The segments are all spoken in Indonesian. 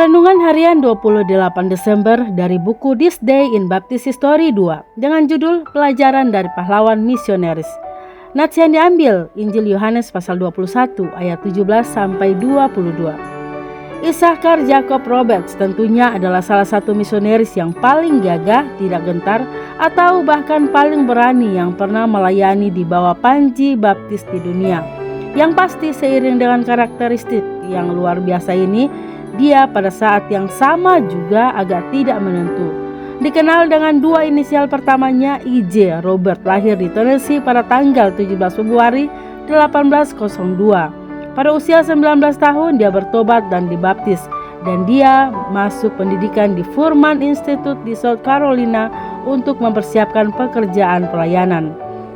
Renungan Harian 28 Desember dari buku This Day in Baptist History 2 dengan judul Pelajaran dari Pahlawan Misionaris. Nats yang diambil Injil Yohanes pasal 21 ayat 17 sampai 22. Isakar Jacob Roberts tentunya adalah salah satu misionaris yang paling gagah, tidak gentar, atau bahkan paling berani yang pernah melayani di bawah panji baptis di dunia. Yang pasti seiring dengan karakteristik yang luar biasa ini, dia pada saat yang sama juga agak tidak menentu. Dikenal dengan dua inisial pertamanya IJ, Robert lahir di Tennessee pada tanggal 17 Februari 1802. Pada usia 19 tahun dia bertobat dan dibaptis, dan dia masuk pendidikan di Furman Institute di South Carolina untuk mempersiapkan pekerjaan pelayanan.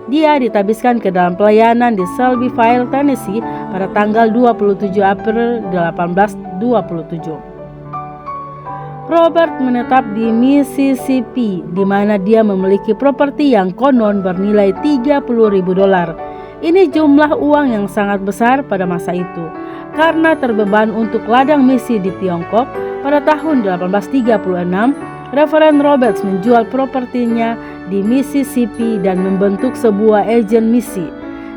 Dia ditabiskan ke dalam pelayanan di Shelbyville, Tennessee pada tanggal 27 April 1827. Robert menetap di Mississippi, di mana dia memiliki properti yang konon bernilai $30.000. Ini jumlah uang yang sangat besar pada masa itu, karena terbeban untuk ladang misi di Tiongkok. Pada tahun 1836, Reverend Roberts menjual propertinya di Mississippi dan membentuk sebuah agen misi.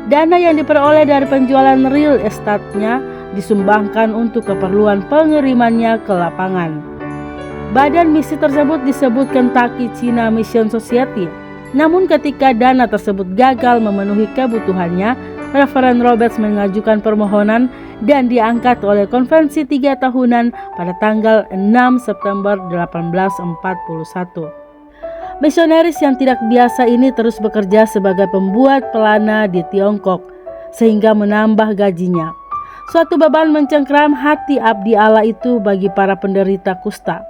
Dana yang diperoleh dari penjualan real estate-nya disumbangkan untuk keperluan pengirimannya ke lapangan. Badan misi tersebut disebut Kentucky China Mission Society. Namun ketika dana tersebut gagal memenuhi kebutuhannya, Reverend Roberts mengajukan permohonan dan diangkat oleh konvensi 3 tahunan pada tanggal 6 September 1841. Misionaris yang tidak biasa ini terus bekerja sebagai pembuat pelana di Tiongkok sehingga menambah gajinya. Suatu beban mencengkram hati abdi Allah itu bagi para penderita kusta,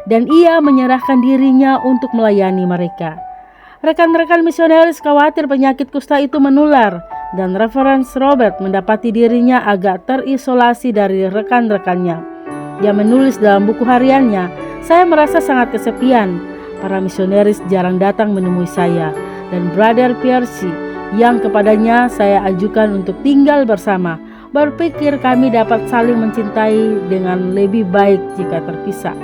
dan ia menyerahkan dirinya untuk melayani mereka. Rekan-rekan misionaris khawatir penyakit kusta itu menular, dan Reverend Robert mendapati dirinya agak terisolasi dari rekan-rekannya. Dia menulis dalam buku hariannya, "Saya merasa sangat kesepian. Para misionaris jarang datang menemui saya, dan Brother Piercy yang kepadanya saya ajukan untuk tinggal bersama, berpikir kami dapat saling mencintai dengan lebih baik jika terpisah."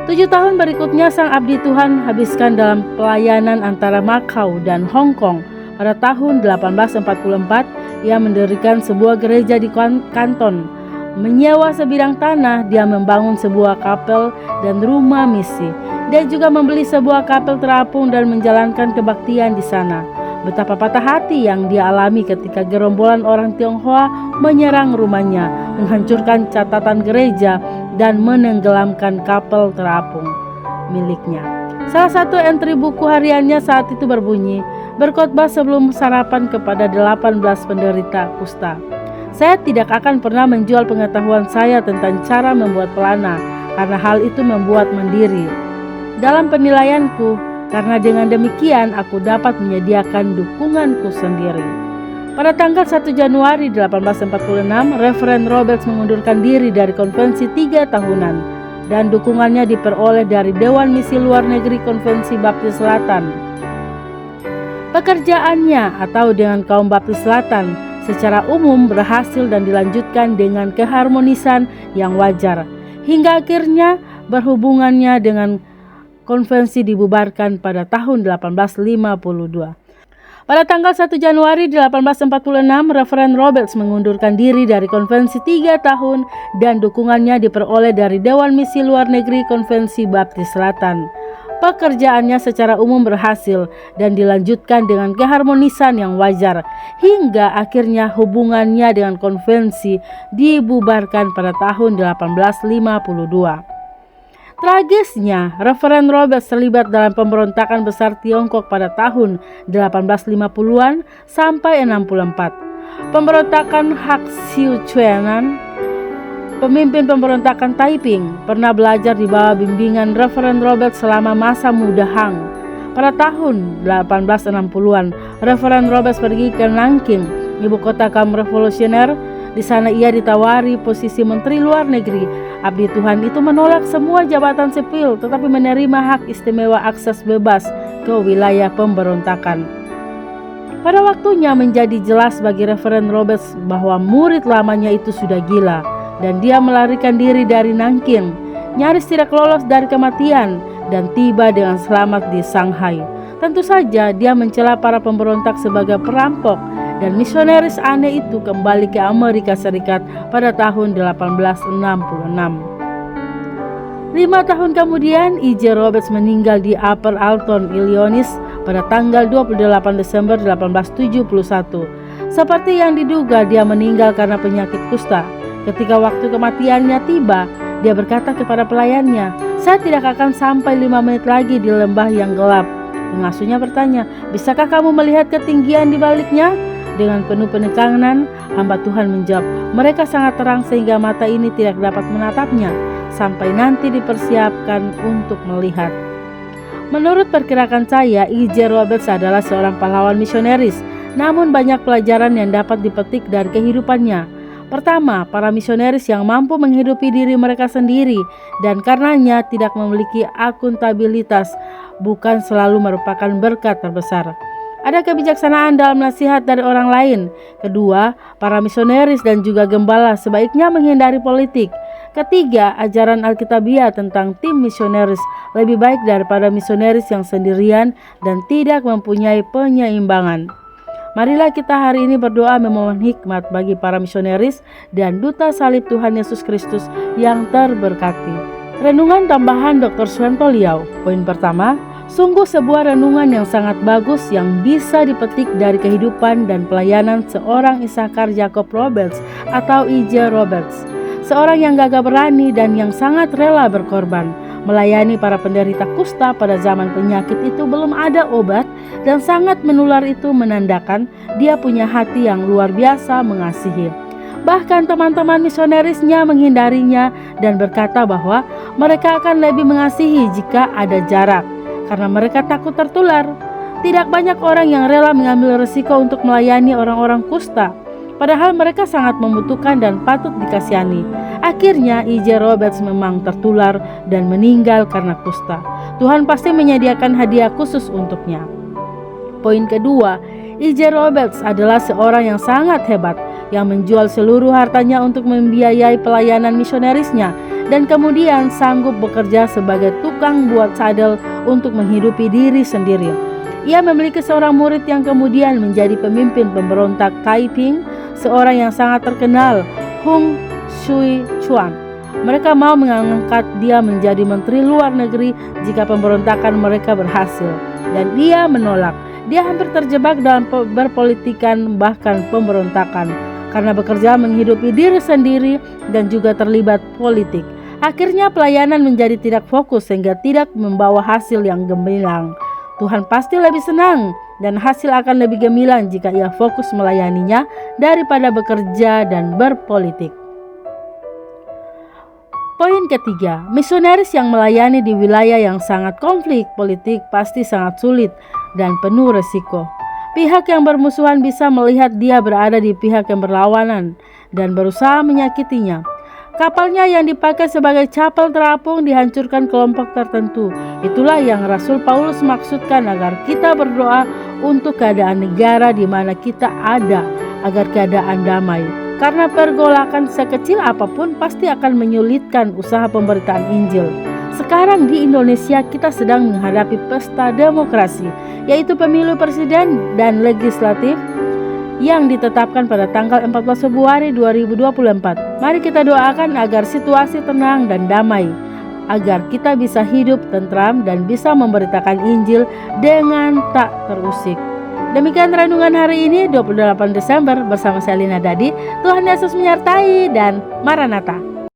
7 tahun berikutnya sang abdi Tuhan habiskan dalam pelayanan antara Macau dan Hong Kong. Pada tahun 1844, ia mendirikan sebuah gereja di Canton. Menyewa sebidang tanah, dia membangun sebuah kapel dan rumah misi. Dia juga membeli sebuah kapel terapung dan menjalankan kebaktian di sana. Betapa patah hati yang dia alami ketika gerombolan orang Tionghoa menyerang rumahnya, menghancurkan catatan gereja, dan menenggelamkan kapel terapung miliknya. Salah satu entry buku hariannya saat itu berbunyi, "Berkhotbah sebelum sarapan kepada 18 penderita kusta. Saya tidak akan pernah menjual pengetahuan saya tentang cara membuat pelana, karena hal itu membuat mandiri dalam penilaianku, karena dengan demikian aku dapat menyediakan dukunganku sendiri." Pada tanggal 1 Januari 1846, Reverend Roberts mengundurkan diri dari konvensi 3 tahunan dan dukungannya diperoleh dari Dewan Misi Luar Negeri Konvensi Baptis Selatan. Pekerjaannya atau dengan kaum Baptis Selatan secara umum berhasil dan dilanjutkan dengan keharmonisan yang wajar, hingga akhirnya berhubungannya dengan konvensi dibubarkan pada tahun 1852. Pada tanggal 1 Januari 1846, Reverend Roberts mengundurkan diri dari konvensi 3 tahun dan dukungannya diperoleh dari Dewan Misi Luar Negeri Konvensi Baptis Selatan. Pekerjaannya secara umum berhasil dan dilanjutkan dengan keharmonisan yang wajar, hingga akhirnya hubungannya dengan konvensi dibubarkan pada tahun 1852. Tragisnya, Reverend Roberts terlibat dalam pemberontakan besar Tiongkok pada tahun 1850-an sampai 64. Pemberontakan Hak Siu-Chuanan, pemimpin pemberontakan Taiping, pernah belajar di bawah bimbingan Reverend Roberts selama masa muda Hang. Pada tahun 1860-an, Reverend Roberts pergi ke Nanking, ibu kota kaum revolusioner. Di sana ia ditawari posisi Menteri Luar Negeri. Abdi Tuhan itu menolak semua jabatan sipil, tetapi menerima hak istimewa akses bebas ke wilayah pemberontakan. Pada waktunya menjadi jelas bagi Reverend Roberts bahwa murid lamanya itu sudah gila. dan dia melarikan diri dari Nanking, nyaris tidak lolos dari kematian dan tiba dengan selamat di Shanghai. Tentu saja dia mencela para pemberontak sebagai perampok, dan misionaris aneh itu kembali ke Amerika Serikat pada tahun 1866. 5 tahun kemudian, E.J. Roberts meninggal di Upper Alton, Illinois pada tanggal 28 Desember 1871. Seperti yang diduga, dia meninggal karena penyakit kusta. Ketika waktu kematiannya tiba, dia berkata kepada pelayannya, "Saya tidak akan sampai 5 menit lagi di lembah yang gelap." Pengasuhnya bertanya, "Bisakah kamu melihat ketinggian di baliknya?" Dengan penuh penekanan, hamba Tuhan menjawab, "Mereka sangat terang sehingga mata ini tidak dapat menatapnya sampai nanti dipersiapkan untuk melihat." Menurut perkiraan saya, E.J. Roberts adalah seorang pahlawan misionaris, namun banyak pelajaran yang dapat dipetik dari kehidupannya. Pertama, para misionaris yang mampu menghidupi diri mereka sendiri dan karenanya tidak memiliki akuntabilitas bukan selalu merupakan berkat terbesar. Ada kebijaksanaan dalam nasihat dari orang lain. Kedua, para misionaris dan juga gembala sebaiknya menghindari politik. Ketiga, ajaran Alkitabiah tentang tim misionaris lebih baik daripada misionaris yang sendirian dan tidak mempunyai penyeimbangan. Marilah kita hari ini berdoa memohon hikmat bagi para misionaris dan duta salib Tuhan Yesus Kristus yang terberkati. Renungan tambahan Dr. Suwanto Liau. Poin pertama, sungguh sebuah renungan yang sangat bagus yang bisa dipetik dari kehidupan dan pelayanan seorang Issachar Jacob Roberts atau E.J. Roberts. Seorang yang gagah berani dan yang sangat rela berkorban. Melayani para penderita kusta pada zaman penyakit itu belum ada obat dan sangat menular itu menandakan dia punya hati yang luar biasa mengasihi. Bahkan teman-teman misionarisnya menghindarinya dan berkata bahwa mereka akan lebih mengasihi jika ada jarak karena mereka takut tertular. Tidak banyak orang yang rela mengambil risiko untuk melayani orang-orang kusta, padahal mereka sangat membutuhkan dan patut dikasihani. Akhirnya E.J. Roberts memang tertular dan meninggal karena kusta. Tuhan pasti menyediakan hadiah khusus untuknya. Poin kedua, E.J. Roberts adalah seorang yang sangat hebat yang menjual seluruh hartanya untuk membiayai pelayanan misionarisnya dan kemudian sanggup bekerja sebagai tukang buat sadel untuk menghidupi diri sendiri. Ia memiliki seorang murid yang kemudian menjadi pemimpin pemberontak Taiping, seorang yang sangat terkenal, Hung Shui Chuan. Mereka mau mengangkat dia menjadi menteri luar negeri jika pemberontakan mereka berhasil, dan dia menolak. Dia hampir terjebak dalam berpolitikan bahkan pemberontakan karena bekerja menghidupi diri sendiri dan juga terlibat politik. Akhirnya pelayanan menjadi tidak fokus sehingga tidak membawa hasil yang gemilang. Tuhan pasti lebih senang dan hasil akan lebih gemilang jika ia fokus melayaninya daripada bekerja dan berpolitik. Poin ketiga, misionaris yang melayani di wilayah yang sangat konflik politik pasti sangat sulit dan penuh resiko. Pihak yang bermusuhan bisa melihat dia berada di pihak yang berlawanan dan berusaha menyakitinya. Kapalnya yang dipakai sebagai kapal terapung dihancurkan kelompok tertentu. Itulah yang Rasul Paulus maksudkan agar kita berdoa untuk keadaan negara di mana kita ada, agar keadaan damai. Karena pergolakan sekecil apapun pasti akan menyulitkan usaha pemberitaan Injil. Sekarang di Indonesia kita sedang menghadapi pesta demokrasi, yaitu pemilu presiden dan legislatif yang ditetapkan pada tanggal 14 Februari 2024. Mari kita doakan agar situasi tenang dan damai, agar kita bisa hidup tentram dan bisa memberitakan Injil dengan tak terusik. Demikian renungan hari ini 28 Desember bersama saya Lina Dadi. Tuhan Yesus menyertai dan Maranatha.